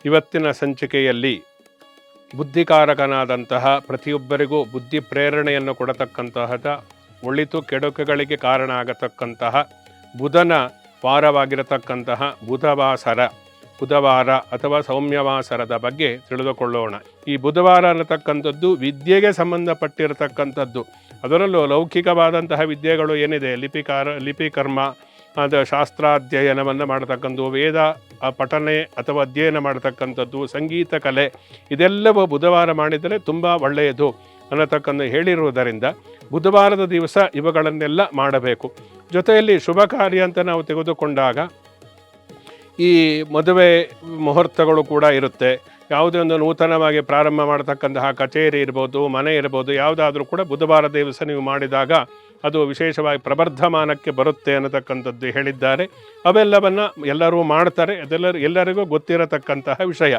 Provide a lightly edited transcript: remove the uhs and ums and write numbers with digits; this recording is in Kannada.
ಇವತ್ತಿನ ಸಂಚಿಕೆಯಲ್ಲಿ ಬುದ್ಧಿಕಾರಕನಾದಂತಹ ಪ್ರತಿಯೊಬ್ಬರಿಗೂ ಬುದ್ಧಿ ಪ್ರೇರಣೆಯನ್ನು ಕೊಡತಕ್ಕಂತಹದ ಒಳಿತು ಕೆಡುಕುಗಳಿಗೆ ಕಾರಣ ಆಗತಕ್ಕಂತಹ ಬುಧನ ವಾರವಾಗಿರತಕ್ಕಂತಹ ಬುಧವಾರ ಅಥವಾ ಸೌಮ್ಯವಾಸರದ ಬಗ್ಗೆ ತಿಳಿದುಕೊಳ್ಳೋಣ. ಈ ಬುಧವಾರ ಅನ್ನತಕ್ಕಂಥದ್ದು ವಿದ್ಯೆಗೆ ಸಂಬಂಧಪಟ್ಟಿರತಕ್ಕಂಥದ್ದು. ಅದರಲ್ಲೂ ಲೌಕಿಕವಾದಂತಹ ವಿದ್ಯೆಗಳು ಏನಿದೆ, ಲಿಪಿಕರ್ಮ, ಅದು ಶಾಸ್ತ್ರಾಧ್ಯಯನವನ್ನು ಮಾಡತಕ್ಕಂಥದ್ದು, ವೇದ ಪಠನೆ ಅಥವಾ ಅಧ್ಯಯನ ಮಾಡತಕ್ಕಂಥದ್ದು, ಸಂಗೀತ ಕಲೆ, ಇದೆಲ್ಲವೂ ಬುಧವಾರ ಮಾಡಿದರೆ ತುಂಬ ಒಳ್ಳೆಯದು ಅನ್ನತಕ್ಕಂಥ ಹೇಳಿರುವುದರಿಂದ ಬುಧವಾರದ ದಿವಸ ಇವುಗಳನ್ನೆಲ್ಲ ಮಾಡಬೇಕು. ಜೊತೆಯಲ್ಲಿ ಶುಭ ಕಾರ್ಯ ಅಂತ ನಾವು ತೆಗೆದುಕೊಂಡಾಗ ಈ ಮದುವೆ ಮುಹೂರ್ತಗಳು ಕೂಡ ಇರುತ್ತೆ. ಯಾವುದೇ ಒಂದು ನೂತನವಾಗಿ ಪ್ರಾರಂಭ ಮಾಡತಕ್ಕಂತಹ ಕಚೇರಿ ಇರ್ಬೋದು, ಮನೆ ಇರ್ಬೋದು, ಯಾವುದಾದ್ರೂ ಕೂಡ ಬುಧವಾರ ದಿವಸ ನೀವು ಮಾಡಿದಾಗ ಅದು ವಿಶೇಷವಾಗಿ ಪ್ರವರ್ಧಮಾನಕ್ಕೆ ಬರುತ್ತೆ ಅನ್ನತಕ್ಕಂಥದ್ದು ಹೇಳಿದ್ದಾರೆ. ಅವೆಲ್ಲವನ್ನು ಎಲ್ಲರೂ ಮಾಡ್ತಾರೆ, ಎಲ್ಲರಿಗೂ ಗೊತ್ತಿರತಕ್ಕಂತಹ ವಿಷಯ.